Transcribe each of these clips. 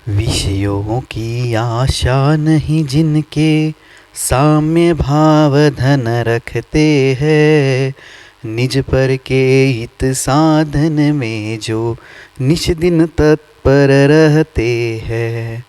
विषयों की आशा नहीं जिनके साम्य भाव धन रखते हैं, निज पर के हित साधन में जो निश दिन तत्पर रहते हैं।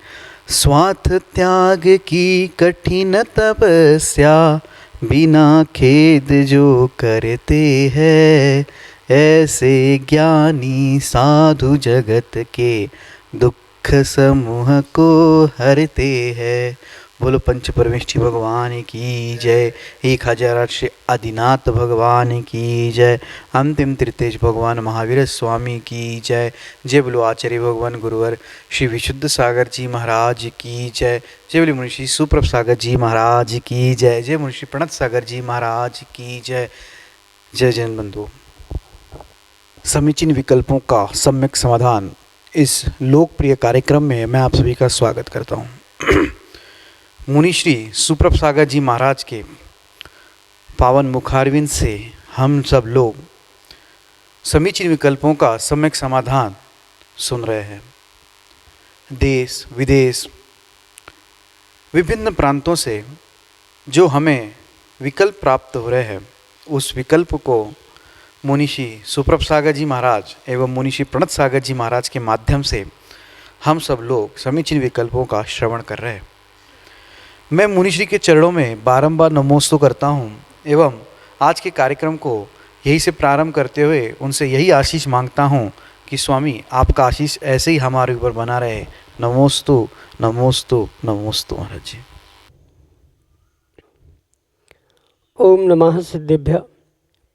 स्वार्थ त्याग की कठिन तपस्या बिना खेद जो करते हैं, ऐसे ज्ञानी साधु जगत के दुख समूह को हरते हैं। बोलो पंच परमेष्ठी भगवान की जय। 1008 श्री आदिनाथ भगवान की जय। अंतिम तृतीय भगवान महावीर स्वामी की जय। जय बोलो आचार्य भगवान गुरुवर श्री विशुद्ध सागर जी महाराज की जय। जय बोले मुनिषि सुप्रभ सागर जी महाराज की जय। जय मुनिषि प्रणत सागर जी महाराज की जय। जय जैन बंधु। समीचीन विकल्पों का सम्यक समाधान इस लोकप्रिय कार्यक्रम में मैं आप सभी का स्वागत करता हूँ। मुनिश्री सुप्रभ सागर जी महाराज के पावन मुखारविंद से हम सब लोग समीचीन विकल्पों का सम्यक समाधान सुन रहे हैं। देश विदेश विभिन्न प्रांतों से जो हमें विकल्प प्राप्त हो रहे हैं, उस विकल्प को मुनिषी सुप्रभ सागर जी महाराज एवं मुनिषी प्रणत सागर जी महाराज के माध्यम से हम सब लोग समीचीन विकल्पों का श्रवण कर रहे हैं। मैं मुनिश्री के चरणों में बारंबार नमोस्तु करता हूं एवं आज के कार्यक्रम को यही से प्रारंभ करते हुए उनसे यही आशीष मांगता हूं कि स्वामी आपका आशीष ऐसे ही हमारे ऊपर बना रहे। नमोस्तु नमोस्तु नमोस्तु महाराज जी। ओम नमः सिद्धेभ्य।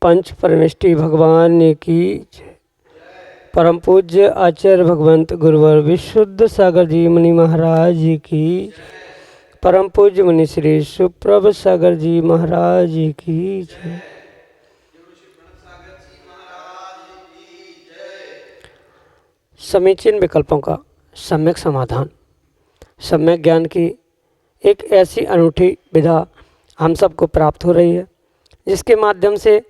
पंच परमेष्ठी भगवान की जय। परम पूज्य आचार्य भगवंत गुरुवर विशुद्ध सागर जी मुनि महाराज की जय। परम पूज्य मुनि श्री सुप्रभ सागर जी महाराज की जय। समीचीन विकल्पों का सम्यक समाधान। सम्यक ज्ञान की एक ऐसी अनूठी विधा हम सबको प्राप्त हो रही है, जिसके माध्यम से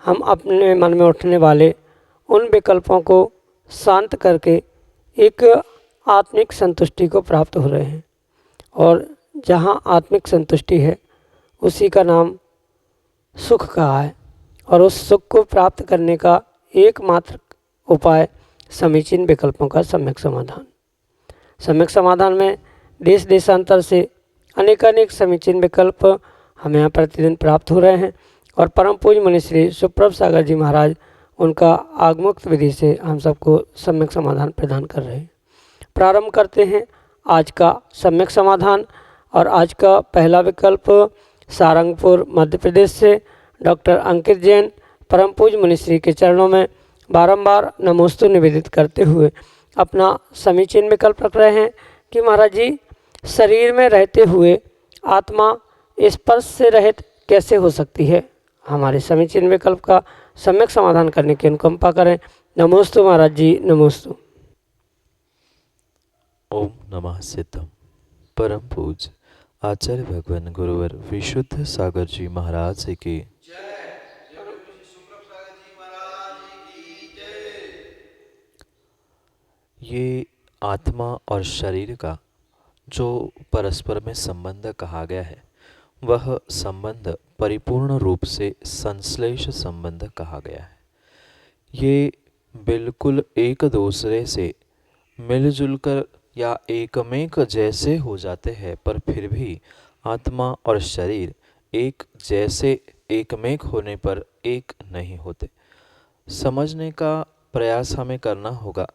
हम अपने मन में उठने वाले उन विकल्पों को शांत करके एक आत्मिक संतुष्टि को प्राप्त हो रहे हैं। और जहाँ आत्मिक संतुष्टि है, उसी का नाम सुख कहा है। और उस सुख को प्राप्त करने का एकमात्र उपाय समीचीन विकल्पों का सम्यक समाधान। सम्यक समाधान में देश देशांतर से अनेकानेक समीचीन विकल्प हमें यहाँ प्रतिदिन प्राप्त हो रहे हैं। और परम पूज्य मुनि श्री सुप्रभ सागर जी महाराज उनका आगमुक्त विधि से हम सबको सम्यक समाधान प्रदान कर रहे हैं। प्रारंभ करते हैं आज का सम्यक समाधान। और आज का पहला विकल्प सारंगपुर मध्य प्रदेश से डॉक्टर अंकित जैन परम पूज्य मुनिश्री के चरणों में बारंबार नमोस्तु निवेदित करते हुए अपना समीचीन विकल्प रख रहे हैं कि महाराज जी, शरीर में रहते हुए आत्मा स्पर्श से रहित कैसे हो सकती है। हमारे समीचीन विकल्प का सम्यक समाधान करने की अनुकंपा करें। नमोस्तु महाराज जी, नमोस्तु। ओम नमः सिद्धम। परम पूज्य आचार्य भगवान गुरुवर विशुद्ध सागर जी महाराज की ये आत्मा और शरीर का जो परस्पर में संबंध कहा गया है, वह संबंध परिपूर्ण रूप से संश्लेष संबंध कहा गया है। ये बिल्कुल एक दूसरे से मिलजुल कर या एकमेक जैसे हो जाते हैं, पर फिर भी आत्मा और शरीर एक जैसे एकमेक होने पर एक नहीं होते। समझने का प्रयास हमें करना होगा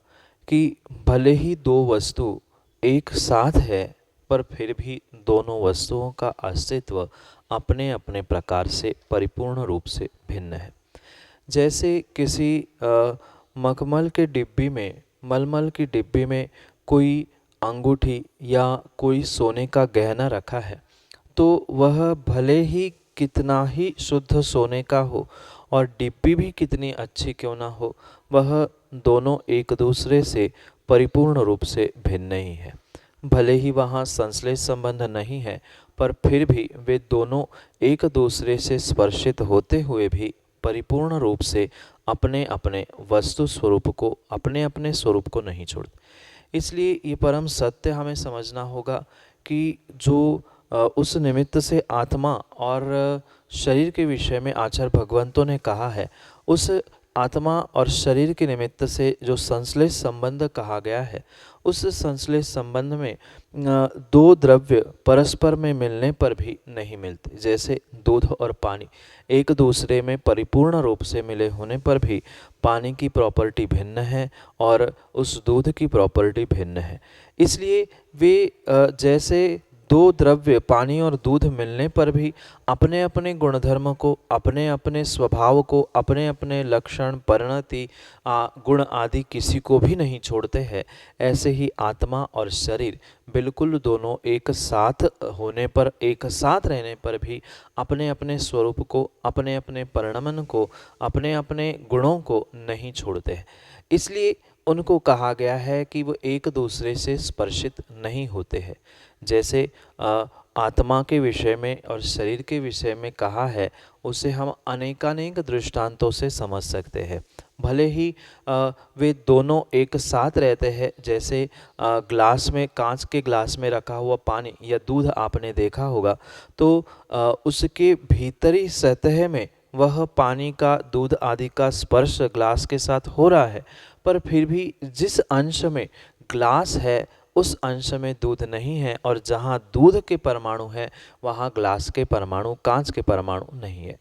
कि भले ही दो वस्तु एक साथ है, पर फिर भी दोनों वस्तुओं का अस्तित्व अपने अपने प्रकार से परिपूर्ण रूप से भिन्न है। जैसे किसी मखमल के डिब्बी में, मलमल की डिब्बी में कोई अंगूठी या कोई सोने का गहना रखा है, तो वह भले ही कितना ही शुद्ध सोने का हो और डिब्बी भी कितनी अच्छी क्यों ना हो, वह दोनों एक दूसरे से परिपूर्ण रूप से भिन्न ही है। भले ही वहाँ संश्लेष संबंध नहीं है, पर फिर भी वे दोनों एक दूसरे से स्पर्शित होते हुए भी परिपूर्ण रूप से अपने अपने वस्तु स्वरूप को, अपने अपने स्वरूप को नहीं छोड़ते। इसलिए ये परम सत्य हमें समझना होगा कि जो उस निमित्त से आत्मा और शरीर के विषय में आचार्य भगवंतों ने कहा है, उस आत्मा और शरीर के निमित्त से जो संश्लेष संबंध कहा गया है, उस संश्लेष संबंध में दो द्रव्य परस्पर में मिलने पर भी नहीं मिलते। जैसे दूध और पानी एक दूसरे में परिपूर्ण रूप से मिले होने पर भी पानी की प्रॉपर्टी भिन्न है और उस दूध की प्रॉपर्टी भिन्न है। इसलिए वे जैसे दो द्रव्य पानी और दूध मिलने पर भी अपने अपने गुणधर्म को, अपने अपने स्वभाव को, अपने अपने लक्षण, परिणति, गुण आदि किसी को भी नहीं छोड़ते हैं, ऐसे ही आत्मा और शरीर बिल्कुल दोनों एक साथ होने पर, एक साथ रहने पर भी अपने अपने स्वरूप को, अपने अपने परिणमन को, अपने अपने गुणों को नहीं छोड़ते हैं। इसलिए उनको कहा गया है कि वो एक दूसरे से स्पर्शित नहीं होते हैं। जैसे आत्मा के विषय में और शरीर के विषय में कहा है, उसे हम अनेकानेक दृष्टांतों से समझ सकते हैं। भले ही वे दोनों एक साथ रहते हैं, जैसे ग्लास में, कांच के ग्लास में रखा हुआ पानी या दूध आपने देखा होगा, तो उसके भीतरी सतह में वह पानी का, दूध आदि का स्पर्श ग्लास के साथ हो रहा है, पर फिर भी जिस अंश में ग्लास है उस अंश में दूध नहीं है, और जहाँ दूध के परमाणु है वहाँ ग्लास के परमाणु, कांच के परमाणु नहीं है।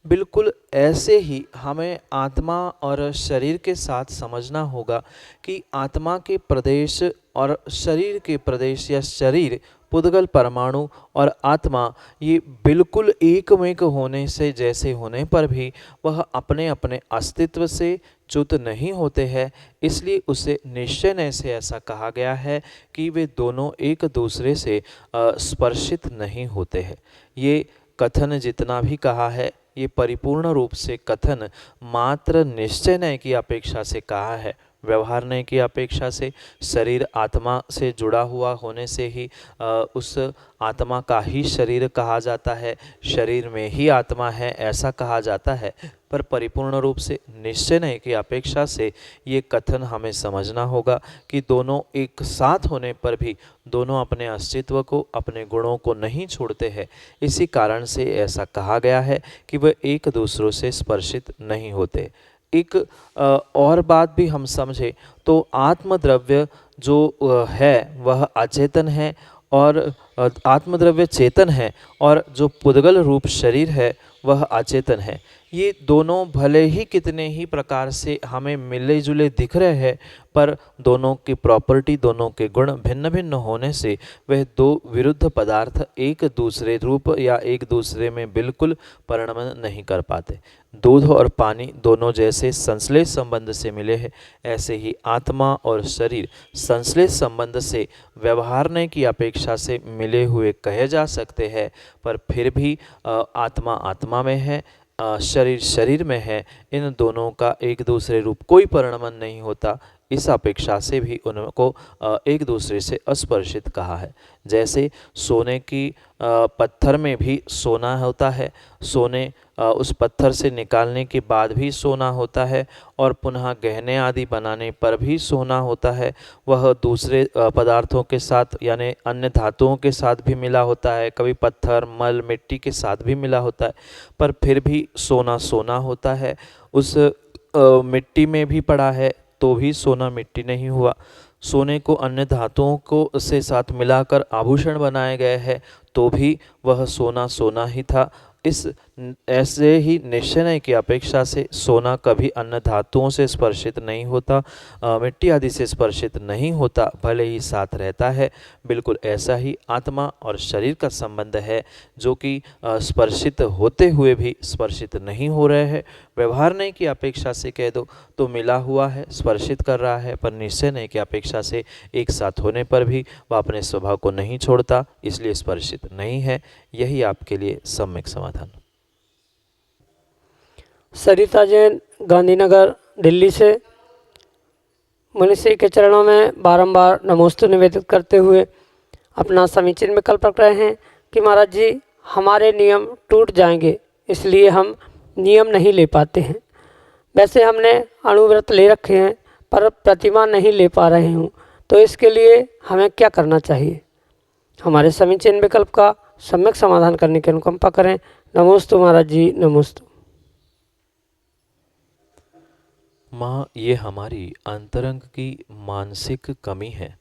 बिल्कुल ऐसे ही हमें आत्मा और शरीर के साथ समझना होगा कि आत्मा के प्रदेश और शरीर के प्रदेश, या शरीर, पुद्गल, परमाणु और आत्मा, ये बिल्कुल एकमेक होने से जैसे होने पर भी वह अपने अपने अस्तित्व से च्युत नहीं होते हैं। इसलिए उसे निश्चय से ऐसा कहा गया है कि वे दोनों एक दूसरे से स्पर्शित नहीं होते हैं। ये कथन जितना भी कहा है, ये परिपूर्ण रूप से कथन मात्र निश्चय की अपेक्षा से कहा है, व्यवहार की अपेक्षा से। शरीर आत्मा से जुड़ा हुआ होने से ही उस आत्मा का ही शरीर कहा जाता है, शरीर में ही आत्मा है ऐसा कहा जाता है। पर परिपूर्ण रूप से निश्चय की अपेक्षा से ये कथन हमें समझना होगा कि दोनों एक साथ होने पर भी दोनों अपने अस्तित्व को, अपने गुणों को नहीं छोड़ते हैं। इसी कारण से ऐसा कहा गया है कि वह एक दूसरों से स्पर्शित नहीं होते। एक और बात भी हम समझे तो आत्मद्रव्य जो है वह अचेतन है, और आत्मद्रव्य चेतन है, और जो पुद्गल रूप शरीर है वह अचेतन है। ये दोनों भले ही कितने ही प्रकार से हमें मिले जुले दिख रहे हैं, पर दोनों की प्रॉपर्टी, दोनों के गुण भिन्न भिन्न होने से वह दो विरुद्ध पदार्थ एक दूसरे रूप या एक दूसरे में बिल्कुल परिणमन नहीं कर पाते। दूध और पानी दोनों जैसे संश्लेष संबंध से मिले हैं, ऐसे ही आत्मा और शरीर संश्लेष संबंध से व्यवहारने की अपेक्षा से मिले हुए कहे जा सकते हैं, पर फिर भी आत्मा आत्मा में है, शरीर शरीर में है। इन दोनों का एक दूसरे रूप कोई परिणमन नहीं होता, इस अपेक्षा से भी उनको एक दूसरे से अस्पर्शित कहा है। जैसे सोने की पत्थर में भी सोना होता है, सोने उस पत्थर से निकालने के बाद भी सोना होता है, और पुनः गहने आदि बनाने पर भी सोना होता है। वह दूसरे पदार्थों के साथ यानी अन्य धातुओं के साथ भी मिला होता है, कभी पत्थर, मल, मिट्टी के साथ भी मिला होता है, पर फिर भी सोना सोना होता है। उस मिट्टी में भी पड़ा है तो भी सोना मिट्टी नहीं हुआ। सोने को अन्य धातुओं को से साथ मिलाकर आभूषण बनाए गए हैं तो भी वह सोना सोना ही था। इस ऐसे ही निश्चय की अपेक्षा से सोना कभी अन्य धातुओं से स्पर्शित नहीं होता, मिट्टी आदि से स्पर्शित नहीं होता, भले ही साथ रहता है। बिल्कुल ऐसा ही आत्मा और शरीर का संबंध है, जो कि स्पर्शित होते हुए भी स्पर्शित नहीं हो रहे हैं। व्यवहार की अपेक्षा से कह दो तो मिला हुआ है, स्पर्शित कर रहा है, पर निश्चय की अपेक्षा से एक साथ होने पर भी वह अपने स्वभाव को नहीं छोड़ता, इसलिए स्पर्शित नहीं है। यही आपके लिए सम्यक समाधान। सरिता जैन, गांधीनगर, दिल्ली से मनुष्य के चरणों में बारंबार नमोस्तु निवेदित करते हुए अपना समीचीन विकल्प रख रहे हैं कि महाराज जी, हमारे नियम टूट जाएंगे, इसलिए हम नियम नहीं ले पाते हैं। वैसे हमने अणुव्रत ले रखे हैं पर प्रतिमा नहीं ले पा रहे हूँ। तो इसके लिए हमें क्या करना चाहिए? हमारे समीचीन विकल्प का सम्यक समाधान करने की अनुकंपा करें। नमोस्तु महाराज जी, नमोस्तु। माँ, ये हमारी अंतरंग की मानसिक कमी है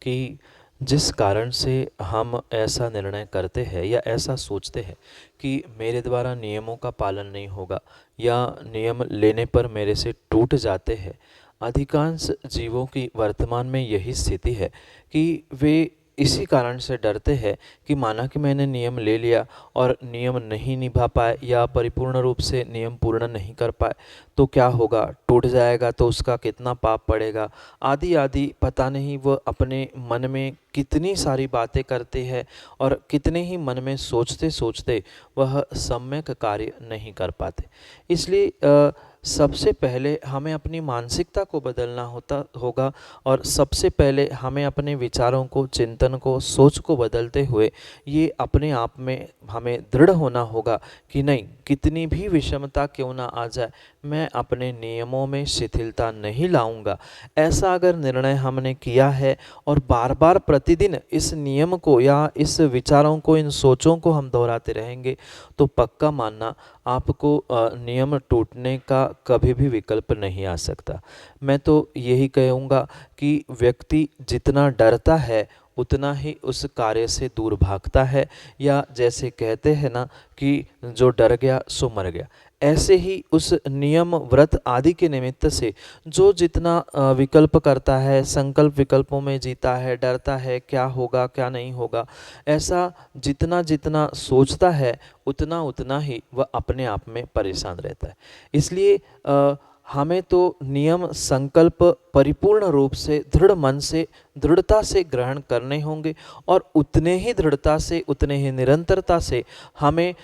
कि जिस कारण से हम ऐसा निर्णय करते हैं या ऐसा सोचते हैं कि मेरे द्वारा नियमों का पालन नहीं होगा या नियम लेने पर मेरे से टूट जाते हैं। अधिकांश जीवों की वर्तमान में यही स्थिति है कि वे इसी कारण से डरते हैं कि माना कि मैंने नियम ले लिया और नियम नहीं निभा पाए या परिपूर्ण रूप से नियम पूर्ण नहीं कर पाए तो क्या होगा, टूट जाएगा तो उसका कितना पाप पड़ेगा, आदि आदि। पता नहीं वह अपने मन में कितनी सारी बातें करते हैं और कितने ही मन में सोचते सोचते वह सम्यक कार्य नहीं कर पाते। इसलिए सबसे पहले हमें अपनी मानसिकता को बदलना होगा और सबसे पहले हमें अपने विचारों को, चिंतन को, सोच को बदलते हुए ये अपने आप में हमें दृढ़ होना होगा कि नहीं, कितनी भी विषमता क्यों ना आ जाए, मैं अपने नियमों में शिथिलता नहीं लाऊंगा। ऐसा अगर निर्णय हमने किया है और बार बार प्रतिदिन इस नियम को या इस विचारों को, इन सोचों को हम दोहराते रहेंगे तो पक्का मानना आपको नियम टूटने का कभी भी विकल्प नहीं आ सकता। मैं तो यही कहूँगा कि व्यक्ति जितना डरता है उतना ही उस कार्य से दूर भागता है, या जैसे कहते हैं ना कि जो डर गया सो मर गया, ऐसे ही उस नियम, व्रत आदि के निमित्त से जो जितना विकल्प करता है, संकल्प विकल्पों में जीता है, डरता है क्या होगा क्या नहीं होगा, ऐसा जितना जितना सोचता है उतना उतना ही वह अपने आप में परेशान रहता है। इसलिए हमें तो नियम, संकल्प परिपूर्ण रूप से, दृढ़ मन से, दृढ़ता से ग्रहण करने होंगे और उतने ही दृढ़ता से, उतने ही निरंतरता से हमें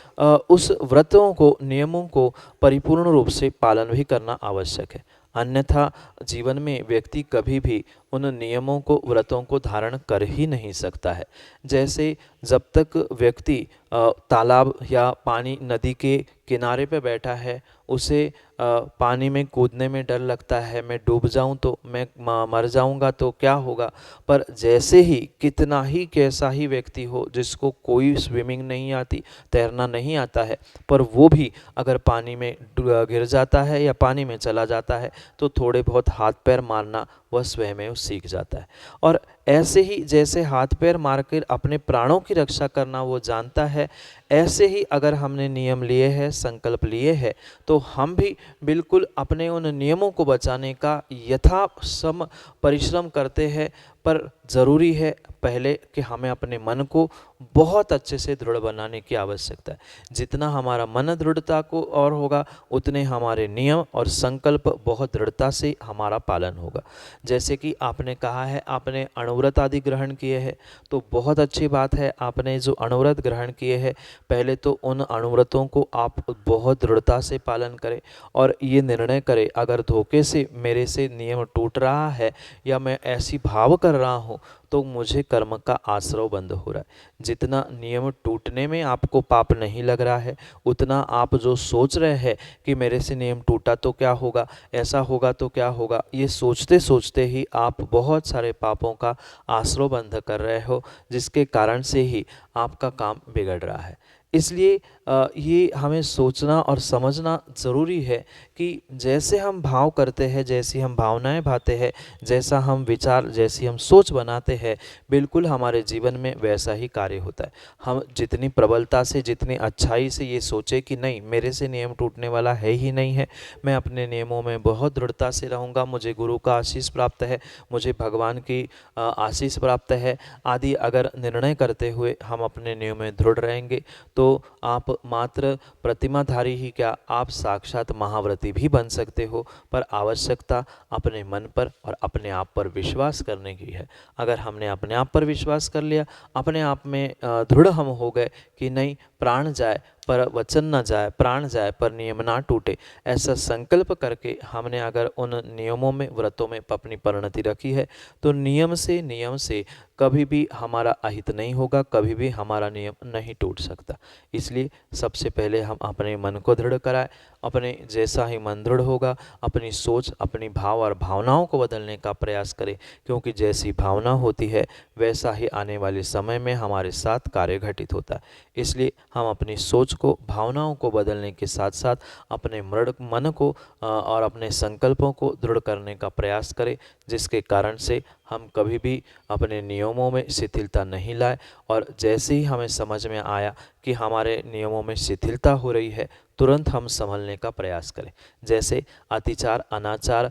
उस व्रतों को, नियमों को परिपूर्ण रूप से पालन भी करना आवश्यक है। अन्यथा जीवन में व्यक्ति कभी भी उन नियमों को, व्रतों को धारण कर ही नहीं सकता है। जैसे जब तक व्यक्ति तालाब या पानी, नदी के किनारे पे बैठा है, उसे पानी में कूदने में डर लगता है, मैं डूब जाऊं तो, मैं मर जाऊंगा तो क्या होगा। पर जैसे ही कितना ही कैसा ही व्यक्ति हो जिसको कोई स्विमिंग नहीं आती, तैरना नहीं आता है, पर वो भी अगर पानी में गिर जाता है या पानी में चला जाता है तो थोड़े बहुत हाथ पैर मारना वह स्वयं में सीख जाता है। और ऐसे ही जैसे हाथ पैर मारकर अपने प्राणों की रक्षा करना वो जानता है, ऐसे ही अगर हमने नियम लिए हैं, संकल्प लिए हैं, तो हम भी बिल्कुल अपने उन नियमों को बचाने का यथासम परिश्रम करते हैं। पर ज़रूरी है पहले कि हमें अपने मन को बहुत अच्छे से दृढ़ बनाने की आवश्यकता है। जितना हमारा मन दृढ़ता को और होगा, उतने हमारे नियम और संकल्प बहुत दृढ़ता से हमारा पालन होगा। जैसे कि आपने कहा है, आपने अणुव्रत आदि ग्रहण किए हैं, तो बहुत अच्छी बात है। आपने जो अणुव्रत ग्रहण किए हैं, पहले तो उन अणुव्रतों को आप बहुत दृढ़ता से पालन करें और ये निर्णय करें, अगर धोखे से मेरे से नियम टूट रहा है या मैं ऐसी भाव कर रहा हूँ तो मुझे कर्म का आश्रव बंद हो रहा है। जितना नियम टूटने में आपको पाप नहीं लग रहा है, उतना आप जो सोच रहे हैं कि मेरे से नियम टूटा तो क्या होगा, ऐसा होगा तो क्या होगा, ये सोचते सोचते ही आप बहुत सारे पापों का आश्रव बंध कर रहे हो, जिसके कारण से ही आपका काम बिगड़ रहा है। इसलिए ये हमें सोचना और समझना ज़रूरी है कि जैसे हम भाव करते हैं, जैसी हम भावनाएं भाते हैं, जैसा हम विचार, जैसी हम सोच बनाते हैं, बिल्कुल हमारे जीवन में वैसा ही कार्य होता है। हम जितनी प्रबलता से, जितनी अच्छाई से ये सोचे कि नहीं, मेरे से नियम टूटने वाला है ही नहीं है, मैं अपने नियमों में बहुत दृढ़ता से रहूँगा, मुझे गुरु का आशीष प्राप्त है, मुझे भगवान की आशीष प्राप्त है आदि अगर निर्णय करते हुए हम अपने नियम में दृढ़ रहेंगे तो आप मात्र प्रतिमाधारी ही क्या, आप साक्षात महाव्रती भी बन सकते हो। पर आवश्यकता अपने मन पर और अपने आप पर विश्वास करने की है। अगर हमने अपने आप पर विश्वास कर लिया, अपने आप में दृढ़ हम हो गए कि नहीं, प्राण जाए पर वचन न जाए, प्राण जाए, पर नियम ना टूटे, ऐसा संकल्प करके हमने अगर उन नियमों में, व्रतों में अपनी परिणति रखी है तो नियम से कभी भी हमारा अहित नहीं होगा, कभी भी हमारा नियम नहीं टूट सकता। इसलिए सबसे पहले हम अपने मन को दृढ़ कराएं। अपने जैसा ही मन दृढ़ होगा, अपनी सोच, अपनी भाव और भावनाओं को बदलने का प्रयास करें, क्योंकि जैसी भावना होती है वैसा ही आने वाले समय में हमारे साथ कार्य घटित होता है। इसलिए हम अपनी सोच को, भावनाओं को बदलने के साथ साथ अपने मन को और अपने संकल्पों को दृढ़ करने का प्रयास करें, जिसके कारण से हम कभी भी अपने नियमों में शिथिलता नहीं लाए। और जैसे ही हमें समझ में आया कि हमारे नियमों में शिथिलता हो रही है, तुरंत हम संभलने का प्रयास करें। जैसे अतिचार, अनाचार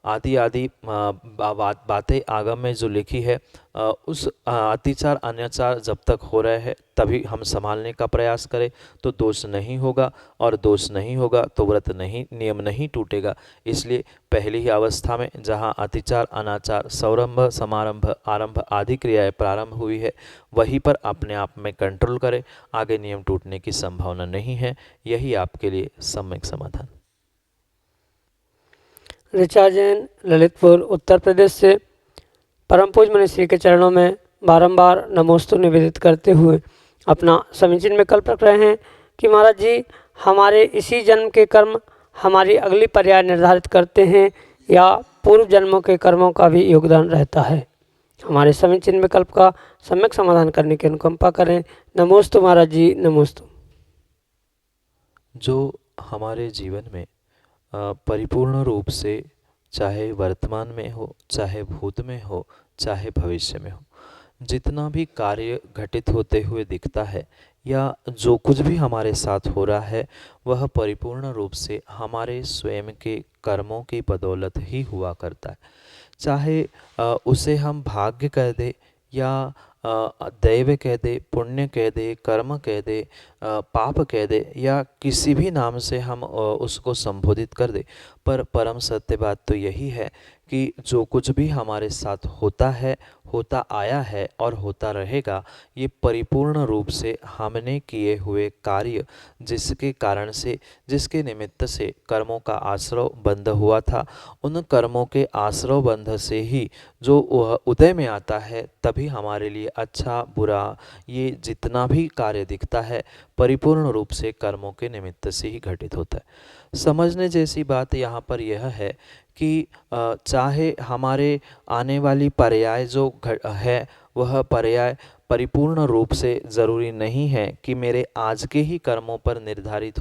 आदि बातें आगम में जो लिखी है, उस अतिचार अनाचार जब तक हो रहे हैं तभी हम संभालने का प्रयास करें तो दोष नहीं होगा, और दोष नहीं होगा तो व्रत नहीं, नियम नहीं टूटेगा। इसलिए पहली ही अवस्था में जहाँ अतिचार, अनाचार, सौरंभ, समारंभ, आरंभ आदि क्रियाएं प्रारंभ हुई है, वहीं पर अपने आप में कंट्रोल करें। आगे नियम टूटने की संभावना नहीं है। यही आपके लिए सम्यक समाधान। ऋचा जैन, ललितपुर, उत्तर प्रदेश से परम पूज्य मनीष श्री के चरणों में बारंबार नमोस्तु निवेदित करते हुए अपना समीचीन विकल्प रख रहे हैं कि महाराज जी, हमारे इसी जन्म के कर्म हमारी अगली पर्याय निर्धारित करते हैं या पूर्व जन्मों के कर्मों का भी योगदान रहता है। हमारे समीचीन विकल्प का सम्यक समाधान करने की अनुकंपा करें। नमोस्तु महाराज जी, नमोस्तु। जो हमारे जीवन में परिपूर्ण रूप से, चाहे वर्तमान में हो, चाहे भूत में हो, चाहे भविष्य में हो, जितना भी कार्य घटित होते हुए दिखता है या जो कुछ भी हमारे साथ हो रहा है, वह परिपूर्ण रूप से हमारे स्वयं के कर्मों की बदौलत ही हुआ करता है। चाहे उसे हम भाग्य कह दे या दैव कह दे, पुण्य कह दे, कर्म कह दे, पाप कह दे, या किसी भी नाम से हम उसको संबोधित कर दे, पर परम सत्य बात तो यही है कि जो कुछ भी हमारे साथ होता है, होता आया है और होता रहेगा, ये परिपूर्ण रूप से हमने किए हुए कार्य, जिसके कारण से, जिसके निमित्त से कर्मों का आश्रव बंध हुआ था, उन कर्मों के आश्रव बंध से ही जो वह उदय में आता है, तभी हमारे लिए अच्छा बुरा ये जितना भी कार्य दिखता है परिपूर्ण रूप से कर्मों के निमित्त से ही घटित होता है। समझने जैसी बात यहाँ पर यह है कि चाहे हमारे आने वाली पर्याय जो है, वह पर्याय परिपूर्ण रूप से ज़रूरी नहीं है कि मेरे आज के ही कर्मों पर निर्धारित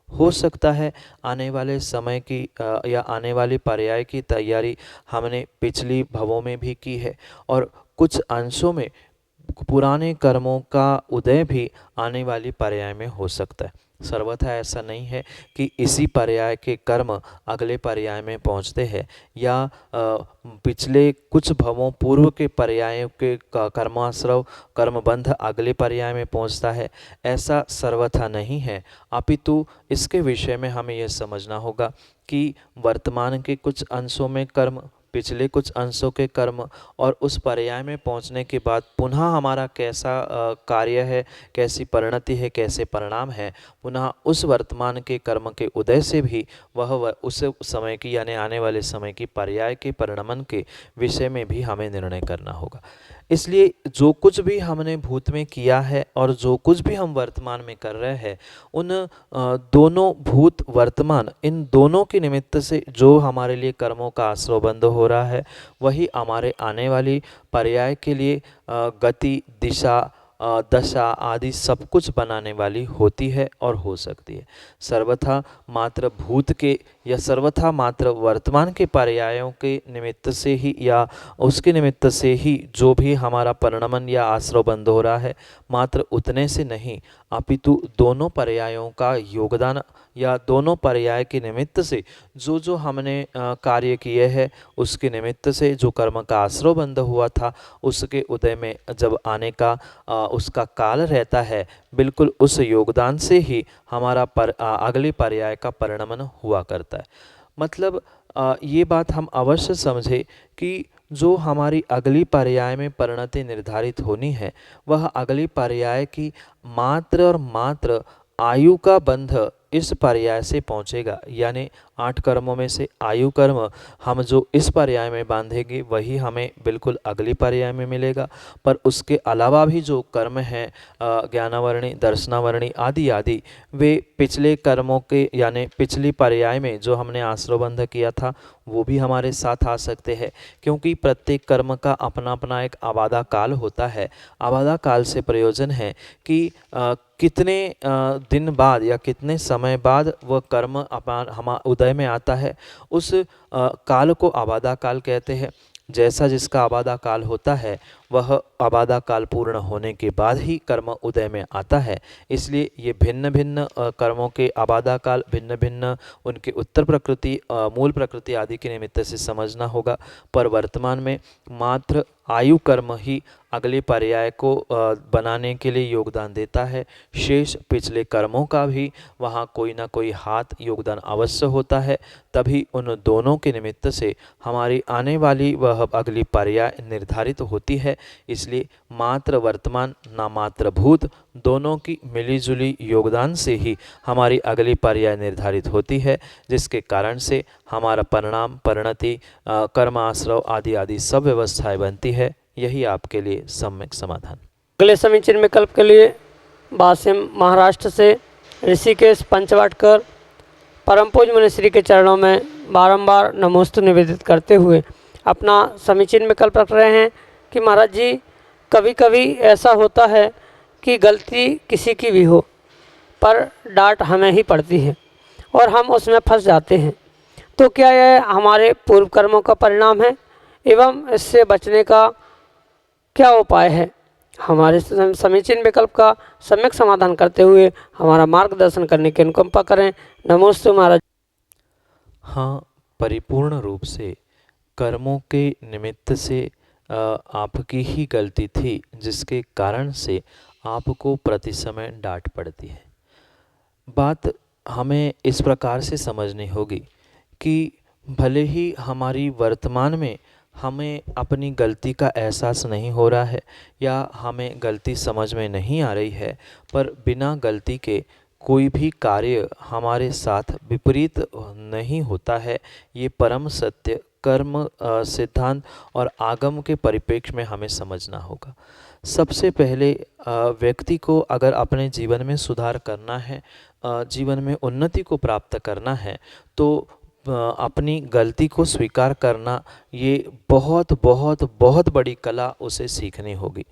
हो सकता है आने वाले समय की या आने वाली पर्याय की तैयारी हमने पिछली भवों में भी की है, और कुछ अंशों में पुराने कर्मों का उदय भी आने वाली पर्याय में हो सकता है। सर्वथा ऐसा नहीं है कि इसी पर्याय के कर्म अगले पर्याय में पहुंचते हैं या पिछले कुछ भवों पूर्व के पर्यायों के कर्माश्रव कर्मबंध अगले पर्याय में पहुंचता है, ऐसा सर्वथा नहीं है। अपितु इसके विषय में हमें यह समझना होगा कि वर्तमान के कुछ अंशों में कर्म, पिछले कुछ अंशों के कर्म, और उस पर्याय में पहुंचने के बाद पुनः हमारा कैसा कार्य है, कैसी परिणति है, कैसे परिणाम है, पुनः उस वर्तमान के कर्म के उदय से भी वह उस समय की यानी आने वाले समय की पर्याय के परिणमन के विषय में भी हमें निर्णय करना होगा। इसलिए जो कुछ भी हमने भूत में किया है और जो कुछ भी हम वर्तमान में कर रहे हैं, उन दोनों भूत वर्तमान, इन दोनों के निमित्त से जो हमारे लिए कर्मों का आश्रय बंद हो रहा है, वही हमारे आने वाली पर्याय के लिए गति, दिशा, दशा आदि सब कुछ बनाने वाली होती है और हो सकती है। सर्वथा मात्र भूत के या सर्वथा मात्र वर्तमान के पर्यायों के निमित्त से ही या उसके निमित्त से ही जो भी हमारा परिणमन या आश्रय बंद हो रहा है, मात्र उतने से नहीं, अपितु दोनों पर्यायों का योगदान या दोनों पर्याय के निमित्त से जो जो हमने कार्य किए हैं, उसके निमित्त से जो कर्म का आश्रय बंद हुआ था, उसके उदय में जब आने का उसका काल रहता है, बिल्कुल उस योगदान से ही हमारा अगले पर्याय का परिणमन हुआ करता है। मतलब ये बात हम अवश्य समझे कि जो हमारी अगली पर्याय में परिणति निर्धारित होनी है, वह अगली पर्याय की मात्र और मात्र आयु का बंध इस पर्याय से पहुँचेगा, यानी 8 कर्मों में से आयु कर्म हम जो इस पर्याय में बांधेंगे वही हमें बिल्कुल अगली पर्याय में मिलेगा। पर उसके अलावा भी जो कर्म हैं ज्ञानावरणी, दर्शनावरणी आदि आदि, वे पिछले कर्मों के यानी पिछली पर्याय में जो हमने आश्रवबंध किया था वो भी हमारे साथ आ सकते हैं, क्योंकि प्रत्येक कर्म का अपना अपना एक आबादा काल होता है। आबादा काल से प्रयोजन है कि कितने दिन बाद या कितने समय बाद वह कर्म हम उदय में आता है, उस काल को आबादा काल कहते हैं। जैसा जिसका आबादा काल होता है वह आबादा काल पूर्ण होने के बाद ही कर्म उदय में आता है। इसलिए ये भिन्न भिन्न कर्मों के आबादा काल भिन्न भिन्न उनके उत्तर प्रकृति, मूल प्रकृति आदि के निमित्त से समझना होगा। पर वर्तमान में मात्र आयु कर्म ही अगले पर्याय को बनाने के लिए योगदान देता है। शेष पिछले कर्मों का भी वहाँ कोई ना कोई हाथ योगदान अवश्य होता है, तभी उन दोनों के निमित्त से हमारी आने वाली वह अगली पर्याय निर्धारित होती है। इसलिए मात्र वर्तमान ना मात्र भूत दोनों की मिलीजुली योगदान से ही हमारी अगली पर्याय निर्धारित होती है, जिसके कारण से हमारा परिणाम, परिणति, कर्म आश्रव आदि आदि सब व्यवस्थाएं बनती है। यही आपके लिए सम्यक समाधान। अगले समीचीन विकल्प के लिए वासिम महाराष्ट्र से ऋषिकेश पंचवाटकर परम पूज्य मुनिश्री के चरणों में बारंबार नमोस्तु निवेदित करते हुए अपना समीचीन विकल्प रख रहे हैं कि महाराज जी, कभी कभी ऐसा होता है कि गलती किसी की भी हो पर डांट हमें ही पड़ती है और हम उसमें फंस जाते हैं, तो क्या यह हमारे पूर्व कर्मों का परिणाम है एवं इससे बचने का क्या उपाय है? हमारे समीचीन विकल्प का सम्यक समाधान करते हुए हमारा मार्गदर्शन करने की अनुकंपा करें। नमोस्तु महाराज। हाँ, परिपूर्ण रूप से कर्मों के निमित्त से आपकी ही गलती थी, जिसके कारण से आपको प्रति समय डांट पड़ती है। बात हमें इस प्रकार से समझनी होगी कि भले ही हमारी वर्तमान में हमें अपनी गलती का एहसास नहीं हो रहा है या हमें गलती समझ में नहीं आ रही है, पर बिना गलती के कोई भी कार्य हमारे साथ विपरीत नहीं होता है। ये परम सत्य कर्म सिद्धांत और आगम के परिप्रेक्ष्य में हमें समझना होगा। सबसे पहले व्यक्ति को अगर अपने जीवन में सुधार करना है, जीवन में उन्नति को प्राप्त करना है, तो अपनी गलती को स्वीकार करना ये बहुत बहुत बहुत बड़ी कला उसे सीखनी होगी।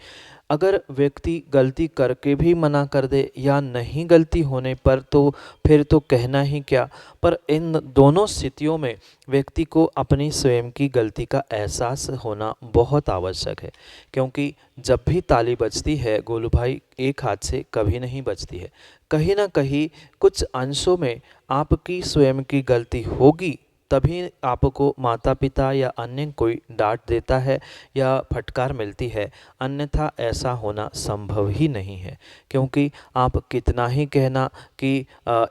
अगर व्यक्ति गलती करके भी मना कर दे या नहीं गलती होने पर, तो फिर तो कहना ही क्या। पर इन दोनों स्थितियों में व्यक्ति को अपनी स्वयं की गलती का एहसास होना बहुत आवश्यक है, क्योंकि जब भी ताली बजती है गोलू भाई, एक हाथ से कभी नहीं बजती है। कहीं ना कहीं कुछ अंशों में आपकी स्वयं की गलती होगी, तभी आपको माता पिता या अन्य कोई डांट देता है या फटकार मिलती है, अन्यथा ऐसा होना संभव ही नहीं है। क्योंकि आप कितना ही कहना कि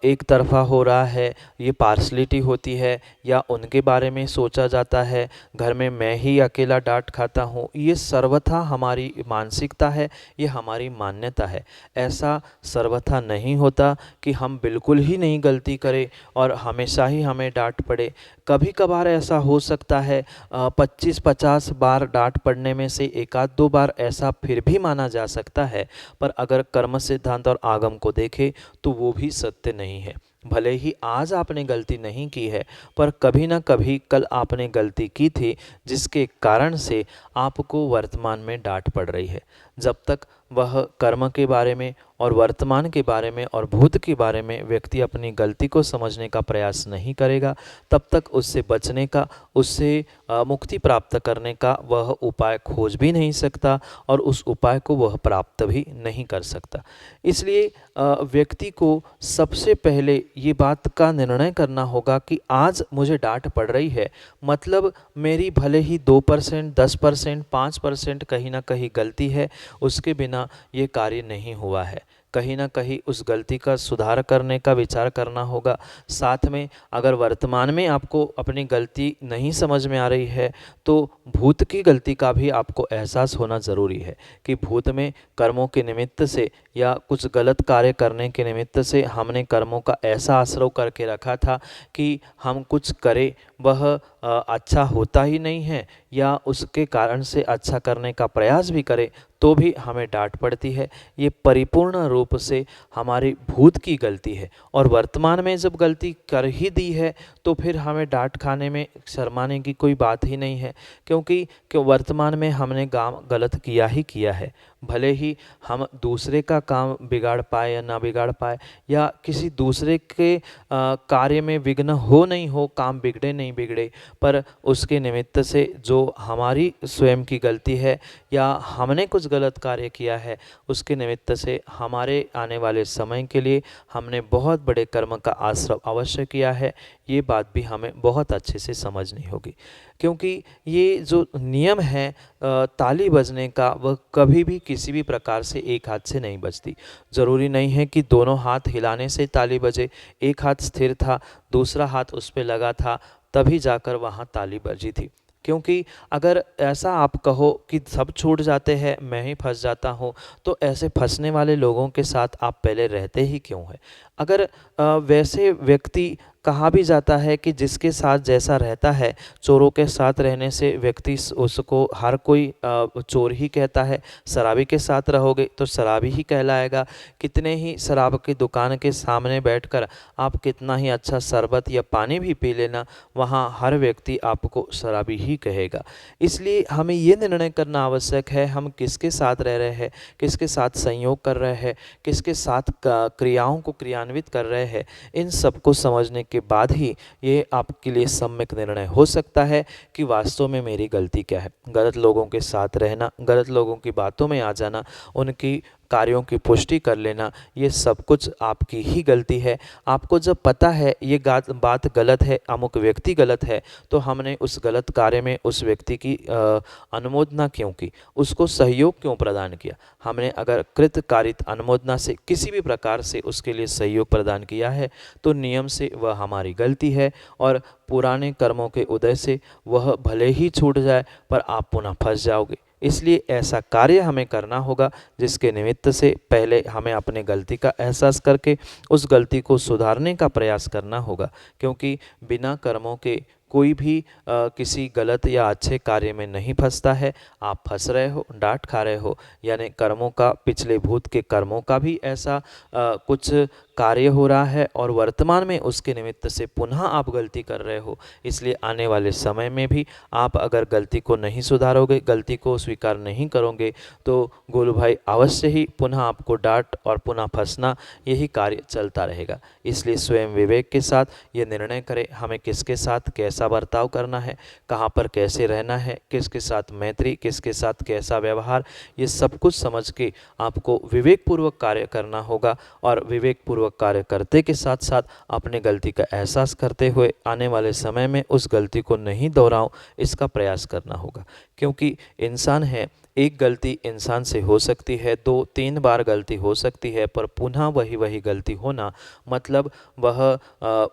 एक तरफा हो रहा है, ये पार्शलिटी होती है या उनके बारे में सोचा जाता है, घर में मैं ही अकेला डांट खाता हूँ, ये सर्वथा हमारी मानसिकता है, ये हमारी मान्यता है। ऐसा सर्वथा नहीं होता कि हम बिल्कुल ही नहीं गलती करें और हमेशा ही हमें डांट पड़े। कभी कभार ऐसा हो सकता है 25-50 बार डांट पड़ने में से एक आध दो बार ऐसा फिर भी माना जा सकता है, पर अगर कर्म सिद्धांत और आगम को देखें तो वो भी सत्य नहीं है। भले ही आज आपने गलती नहीं की है, पर कभी ना कभी कल आपने गलती की थी, जिसके कारण से आपको वर्तमान में डांट पड़ रही है। जब तक वह कर्म के बारे में और वर्तमान के बारे में और भूत के बारे में व्यक्ति अपनी गलती को समझने का प्रयास नहीं करेगा, तब तक उससे बचने का, उससे मुक्ति प्राप्त करने का वह उपाय खोज भी नहीं सकता और उस उपाय को वह प्राप्त भी नहीं कर सकता। इसलिए व्यक्ति को सबसे पहले ये बात का निर्णय करना होगा कि आज मुझे डांट पड़ रही है, मतलब मेरी भले ही 2%, 10%, 5% कहीं ना कहीं गलती है, उसके बिना ये कार्य नहीं हुआ है। कहीं ना कहीं उस गलती का सुधार करने का विचार करना होगा। साथ में अगर वर्तमान में आपको अपनी गलती नहीं समझ में आ रही है तो भूत की गलती का भी आपको एहसास होना ज़रूरी है कि भूत में कर्मों के निमित्त से या कुछ गलत कार्य करने के निमित्त से हमने कर्मों का ऐसा आश्रव करके रखा था कि हम कुछ करें वह अच्छा होता ही नहीं है, या उसके कारण से अच्छा करने का प्रयास भी करें तो भी हमें डांट पड़ती है। ये परिपूर्ण रूप से हमारी भूत की गलती है, और वर्तमान में जब गलती कर ही दी है तो फिर हमें डांट खाने में शर्माने की कोई बात ही नहीं है, क्योंकि वर्तमान में हमने काम गलत किया ही किया है। भले ही हम दूसरे का काम बिगाड़ पाए या ना बिगाड़ पाए, या किसी दूसरे के कार्य में विघ्न हो नहीं हो, काम बिगड़े नहीं बिगड़े, पर उसके निमित्त से जो हमारी स्वयं की गलती है या हमने कुछ गलत कार्य किया है, उसके निमित्त से हमारे आने वाले समय के लिए हमने बहुत बड़े कर्म का आश्रव अवश्य किया है। ये बात भी हमें बहुत अच्छे से समझनी होगी, क्योंकि ये जो नियम है ताली बजने का, वह कभी भी किसी भी प्रकार से एक हाथ से नहीं बजती। ज़रूरी नहीं है कि दोनों हाथ हिलाने से ताली बजे। एक हाथ स्थिर था, दूसरा हाथ उस पर लगा था, तभी जाकर वहाँ ताली बजी थी। क्योंकि अगर ऐसा आप कहो कि सब छूट जाते हैं, मैं ही फंस जाता हूँ, तो ऐसे फंसने वाले लोगों के साथ आप पहले रहते ही क्यों हैं? अगर वैसे व्यक्ति, कहा भी जाता है कि जिसके साथ जैसा रहता है, चोरों के साथ रहने से व्यक्ति उसको हर कोई चोर ही कहता है। शराबी के साथ रहोगे तो शराबी ही कहलाएगा। कितने ही शराब की दुकान के सामने बैठकर आप कितना ही अच्छा शरबत या पानी भी पी लेना, वहाँ हर व्यक्ति आपको शराबी ही कहेगा। इसलिए हमें ये निर्णय करना आवश्यक है, हम किसके साथ रह रहे हैं, किसके साथ संयोग कर रहे हैं, किसके साथ क्रियाओं को क्रियान्वित कर रहे हैं। इन सबको समझने के बाद ही ये आपके लिए सम्यक निर्णय हो सकता है कि वास्तव में मेरी गलती क्या है। गलत लोगों के साथ रहना, गलत लोगों की बातों में आ जाना, उनकी कार्यों की पुष्टि कर लेना, ये सब कुछ आपकी ही गलती है। आपको जब पता है ये बात गलत है, अमुक व्यक्ति गलत है, तो हमने उस गलत कार्य में उस व्यक्ति की अनुमोदना क्यों की, उसको सहयोग क्यों प्रदान किया? हमने अगर कृतकारित अनुमोदना से किसी भी प्रकार से उसके लिए सहयोग प्रदान किया है तो नियम से वह हमारी गलती है, और पुराने कर्मों के उदय से वह भले ही छूट जाए पर आप पुनः फंस जाओगे। इसलिए ऐसा कार्य हमें करना होगा जिसके निमित्त से पहले हमें अपने गलती का एहसास करके उस गलती को सुधारने का प्रयास करना होगा, क्योंकि बिना कर्मों के कोई भी किसी गलत या अच्छे कार्य में नहीं फंसता है। आप फंस रहे हो, डांट खा रहे हो, यानी कर्मों का, पिछले भूत के कर्मों का भी ऐसा कुछ कार्य हो रहा है, और वर्तमान में उसके निमित्त से पुनः आप गलती कर रहे हो। इसलिए आने वाले समय में भी आप अगर गलती को नहीं सुधारोगे, गलती को स्वीकार नहीं करोगे, तो गोलू भाई अवश्य ही पुनः आपको डांट और पुनः फंसना, यही कार्य चलता रहेगा। इसलिए स्वयं विवेक के साथ ये निर्णय करें हमें किसके साथ कैसा बर्ताव करना है, कहाँ पर कैसे रहना है, किसके साथ मैत्री, किसके साथ कैसा व्यवहार, ये सब कुछ समझ के आपको विवेकपूर्वक कार्य करना होगा। और विवेकपूर्वक कार्य करते के साथ साथ अपने गलती का एहसास करते हुए आने वाले समय में उस गलती को नहीं दोहराऊं, इसका प्रयास करना होगा। क्योंकि इंसान है, एक गलती इंसान से हो सकती है, 2-3 बार गलती हो सकती है, पर पुनः वही गलती होना, मतलब वह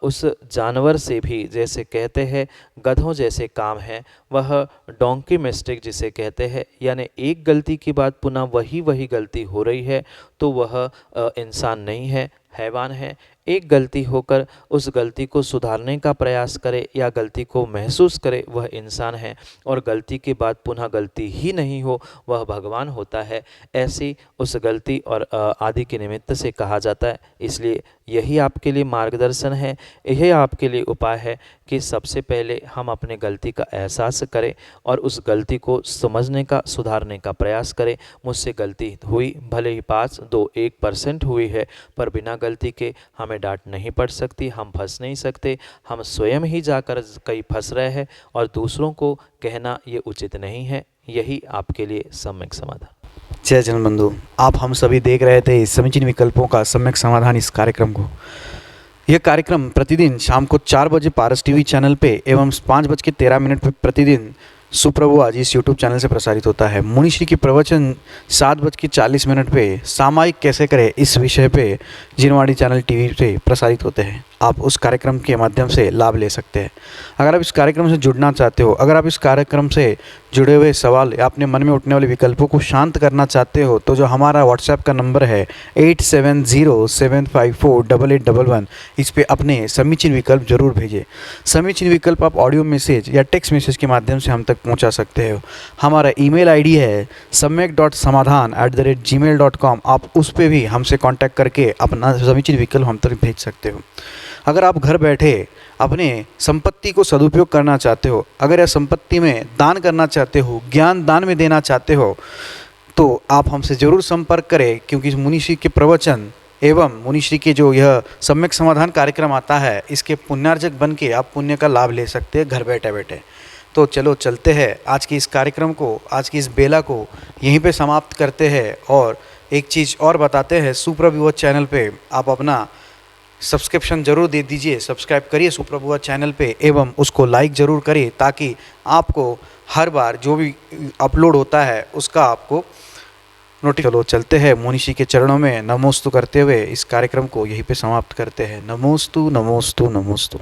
उस जानवर से भी, जैसे कहते हैं गधों जैसे काम है, वह डोंकी मिस्टेक जिसे कहते हैं, यानी एक गलती के बाद पुनः वही गलती हो रही है, तो वह इंसान नहीं है, हैवान है। एक गलती होकर उस गलती को सुधारने का प्रयास करे या गलती को महसूस करे, वह इंसान है। और गलती के बाद पुनः गलती ही नहीं हो, वह भगवान होता है। ऐसी उस गलती और आदि के निमित्त से कहा जाता है। इसलिए यही आपके लिए मार्गदर्शन है, यही आपके लिए उपाय है कि सबसे पहले हम अपने गलती का एहसास करें और उस गलती को समझने का, सुधारने का प्रयास करें। मुझसे गलती हुई, भले ही 5-2-1% हुई है, पर बिना गलती के हमें डांट नहीं पड़ सकती, हम फंस नहीं सकते। हम स्वयं ही जाकर कहीं फंस रहे हैं और दूसरों को कहना ये उचित नहीं है। यही आपके लिए सम्यक समाधान। जय जन बंधु, आप हम सभी देख रहे थे समीचीन विकल्पों का सम्यक समाधान इस कार्यक्रम को। यह कार्यक्रम प्रतिदिन शाम को 4 बजे पारस टीवी चैनल पे एवं 5:13 पर प्रतिदिन सुप्रभु आज इस यूट्यूब चैनल से प्रसारित होता है। मुनिश्री की प्रवचन 7:40 पे सामायिक कैसे करें इस विषय पे जिनवाणी चैनल टीवी पे प्रसारित होते हैं। आप उस कार्यक्रम के माध्यम से लाभ ले सकते हैं। अगर आप इस कार्यक्रम से जुड़ना चाहते हो, अगर आप इस कार्यक्रम से जुड़े हुए सवाल या अपने मन में उठने वाले विकल्पों को शांत करना चाहते हो, तो जो हमारा व्हाट्सएप का नंबर है 8707548811, इस पे अपने समीचीन विकल्प जरूर भेजें। समीचीन विकल्प आप ऑडियो मैसेज या टेक्स्ट मैसेज के माध्यम से हम तक पहुंचा सकते हो। हमारा ईमेल आईडी है samyak.samadhan@gmail.com। आप उस पे भी हमसे कांटेक्ट करके अपना समीचीन विकल्प हम तक भेज सकते हो। अगर आप घर बैठे अपने संपत्ति को सदुपयोग करना चाहते हो, अगर यह संपत्ति में दान करना चाहते हो, ज्ञान दान में देना चाहते हो, तो आप हमसे ज़रूर संपर्क करें, क्योंकि मुनिश्री के प्रवचन एवं मुनिश्री के जो यह सम्यक समाधान कार्यक्रम आता है, इसके पुण्यार्जक बन के आप पुण्य का लाभ ले सकते हैं घर बैठे बैठे। तो चलो चलते हैं, आज की इस कार्यक्रम को, आज की इस बेला को यहीं पे समाप्त करते हैं। और एक चीज़ और बताते हैं, सुप्रभु चैनल पे आप अपना सब्सक्रिप्शन जरूर दे दीजिए, सब्सक्राइब करिए सुप्रभु चैनल पे एवं उसको लाइक ज़रूर करिए, ताकि आपको हर बार जो भी अपलोड होता है उसका आपको नोटिस। चलो चलते हैं, मुनिश्री के चरणों में नमोस्तु करते हुए इस कार्यक्रम को यहीं पे समाप्त करते हैं। नमोस्तु नमोस्तु नमोस्तु।